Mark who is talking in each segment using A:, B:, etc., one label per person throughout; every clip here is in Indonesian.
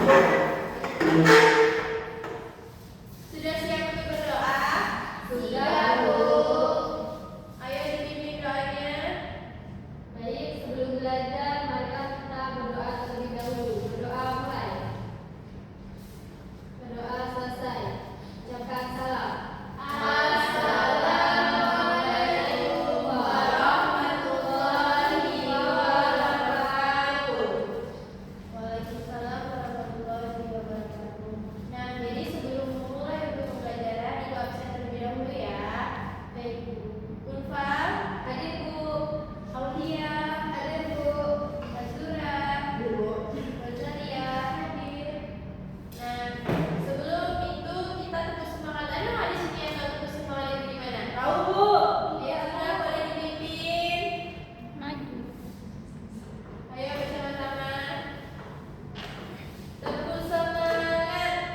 A: Sudah siap untuk berdoa?
B: Sudah, Bu.
A: Ayo dipimpin doanya.
B: Baik, sebelum belajar, marilah kita berdoa terlebih dahulu. Berdoa mulai. Berdoa selesai. Ucapkan salam. Assalamualaikum warahmatullahi wabarakatuh.
A: Waalaikumsalam warahmatullahi wabarakatuh. Nah, jadi sebelum memulai untuk pembelajaran, Ibu absen terlebih dahulu ya. Baik, Bu. Ulfa,
B: Hadir, Bu.
A: Aulia,
B: Hadir, Bu.
A: Azura, Rosalia, hadir. Nah, sebelum itu kita tetap semangat. Ada nggak di sini yang nggak tetap semangat itu gimana? Tahu, Bu? Ya, sudah boleh dipimpin.
B: Maju.
A: Ayo bersama-sama. Tepuk semangat.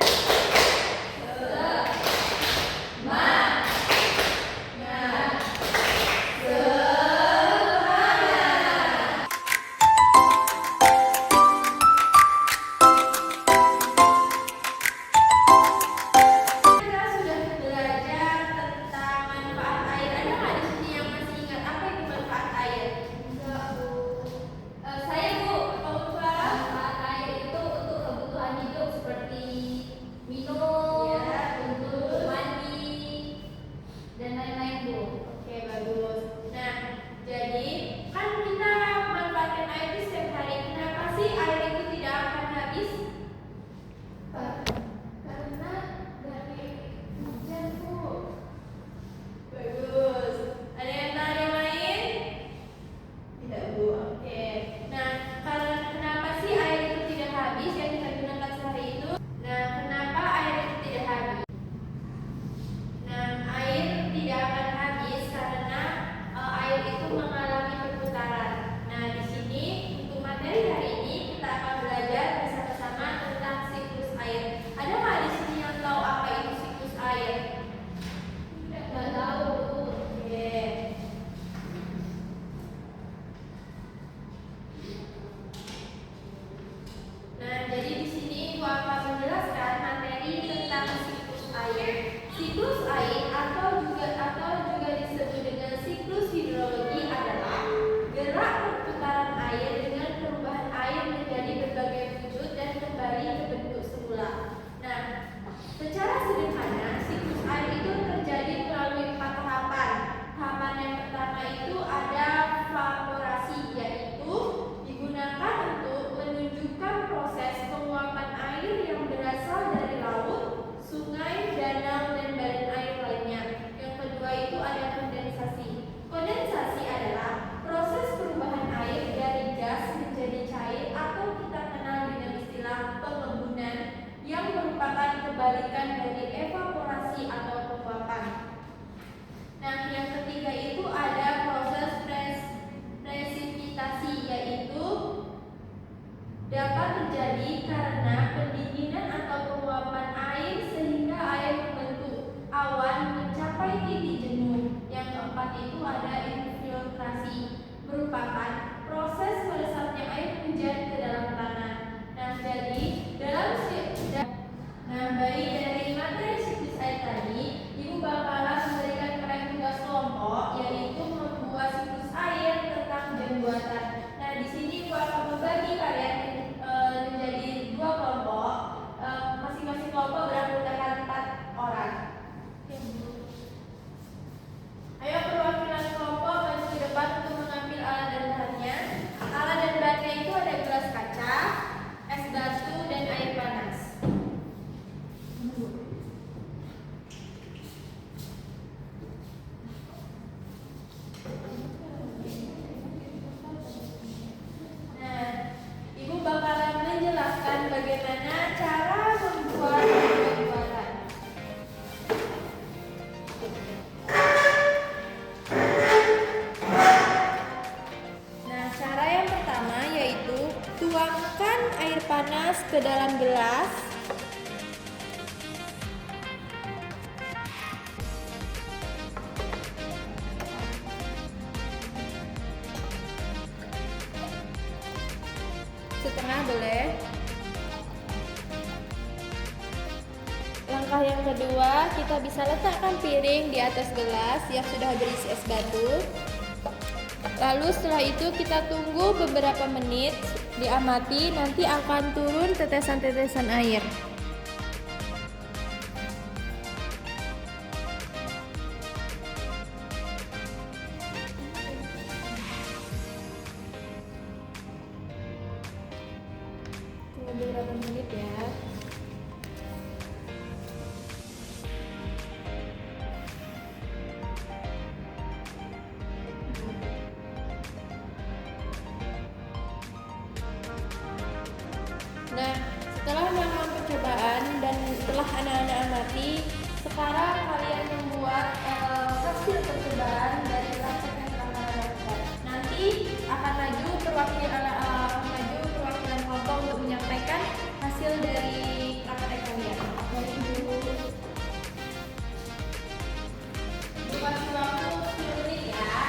A: Kita sudah belajar tentang manfaat air. Ada nggak di sini yang masih ingat apa itu manfaat air?
B: Enggak, Bu.
A: Saya, Bu. Apa Ulfa?
B: Manfaat air itu untuk kebutuhan hidup seperti minum,
A: Ya,
B: untuk mandi, dan lain-lain, Bu.
A: Oke, bagus. Nah, jadi kan kita manfaatkan air itu setiap hari. Kenapa sih air itu tidak akan habis?
B: Karena dari hujan, Bu.
A: Bagus. Ada yang tahu yang lain? Tidak, Bu. Oke. Nah, karena kenapa sih air itu tidak habis yang kita gunakan sehari itu? Nah, kenapa air itu tidak habis? Nah, air tidak akan habis karena air itu mengalami perputaran. Nah, di sini untuk materi hari ini kita akan belajar bersama-sama tentang siklus air. Ada nggak di sini yang tahu apa itu siklus air?
B: Nggak tahu, Bu.
A: Oke. Nah, jadi di sini Ibu akan menjelaskan materi tentang siklus air. Siklus air atau juga disebut dengan siklus hidrologi adalah gerak perputaran air dengan perubahan air menjadi berbagai wujud dan kembali ke bentuk semula. Nah, secara sederhana siklus air itu terjadi melalui 4 tahapan. Tahapan yang pertama itu ada evaporasi, yaitu digunakan untuk menunjukkan proses penguapan air yang berasal dari laut, sungai, danau, dan badan air lainnya. Yang kedua itu ada kondensasi. Kondensasi adalah proses perubahan air dari gas menjadi cair atau kita kenal dengan istilah pengembunan, yang merupakan kebalikan dari evaporasi atau penguapan. Nah, yang ketiga itu ada proses presipitasi, yaitu dapat terjadi karena pendinginan atau penguapan air sehingga air membentuk awan mencapai titik jenuh. Yang keempat itu ada infiltrasi, merupakan proses meresapnya air hujan ke dalam tanah. Nah, jadi baik dari materi siklus air tadi, Ibu bakalan memberikan kalian tugas kelompok, yaitu membuat siklus air tentang jam buatan. Nah, di sini Ibu akan membagi kalian menjadi 2 kelompok. Masing-masing kelompok beranggotakan 4 orang. Ayo perwakilan kelompok maju ke depan untuk mengambil alat dan bahannya. Alat dan bahannya itu ada gelas kaca, es batu, dan air panas. Nah, Ibu bakalan menjelaskan bagaimana cara membuat jam buatan. Nah, cara yang pertama yaitu tuangkan air panas ke dalam gelas. Setengah boleh. Langkah yang kedua, kita bisa letakkan piring di atas gelas yang sudah berisi es batu. Lalu setelah itu kita tunggu beberapa menit, diamati nanti akan turun tetesan-tetesan air. Tunggu beberapa menit ya. Nah, setelah melakukan percobaan dan setelah anak-anak amati, sekarang kalian membuat hasil percobaan dari praktek yang telah kalian lakukan. Nanti akan maju perwakilan kelompok untuk menyampaikan hasil dari praktek kalian. Dikasih waktu 10 menit ya.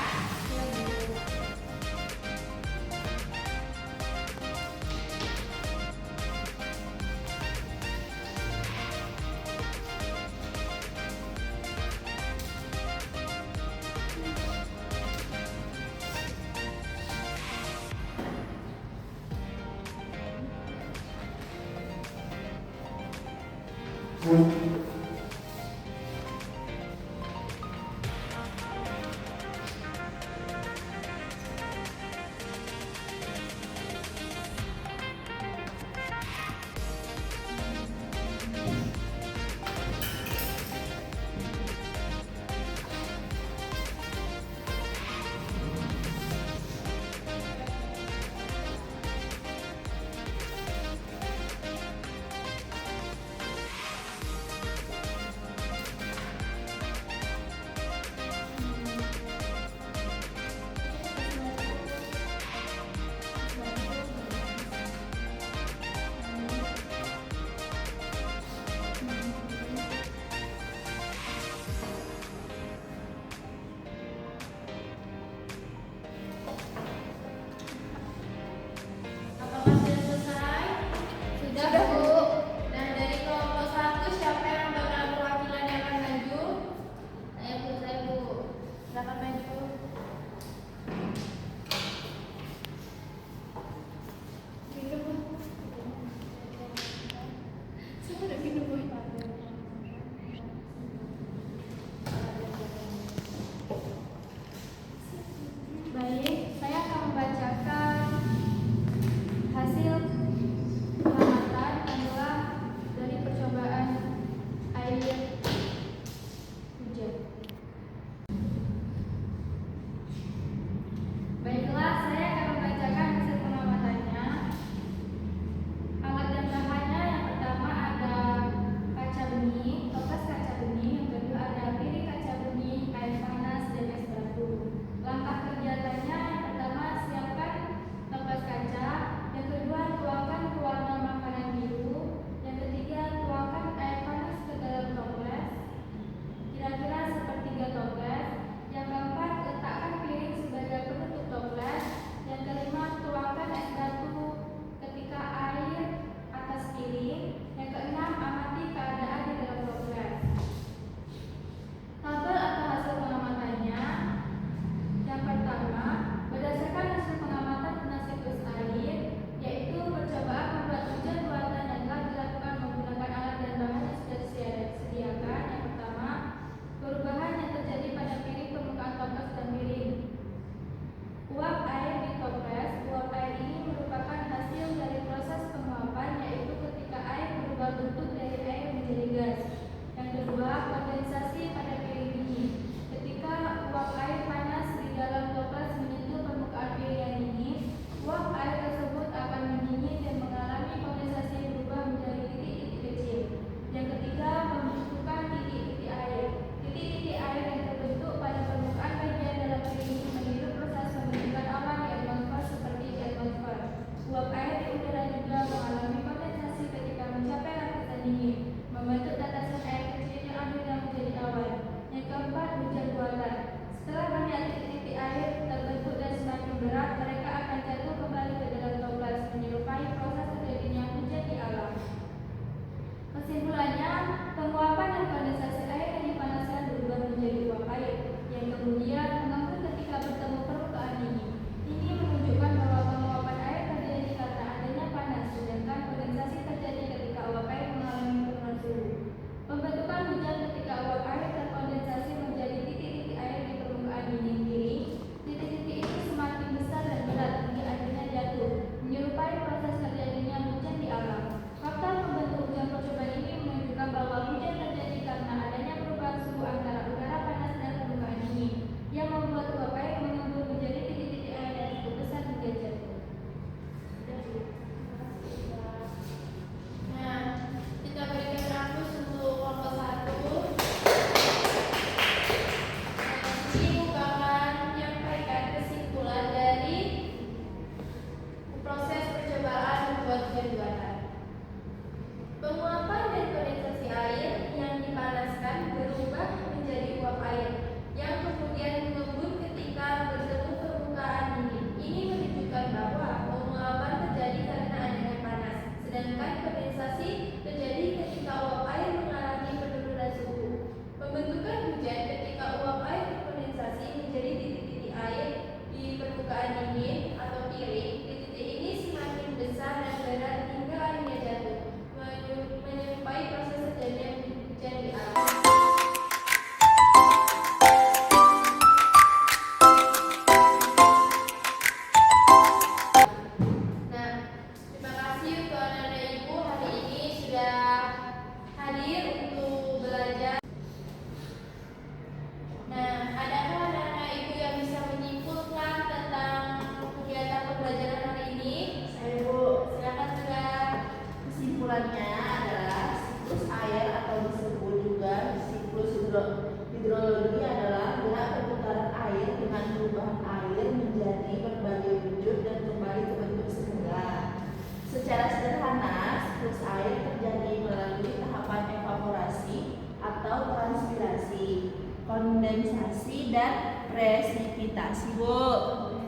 C: dan presipitasi, Bu.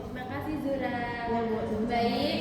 A: Terima kasih Zura.
C: Ya, Bu.
A: Baik,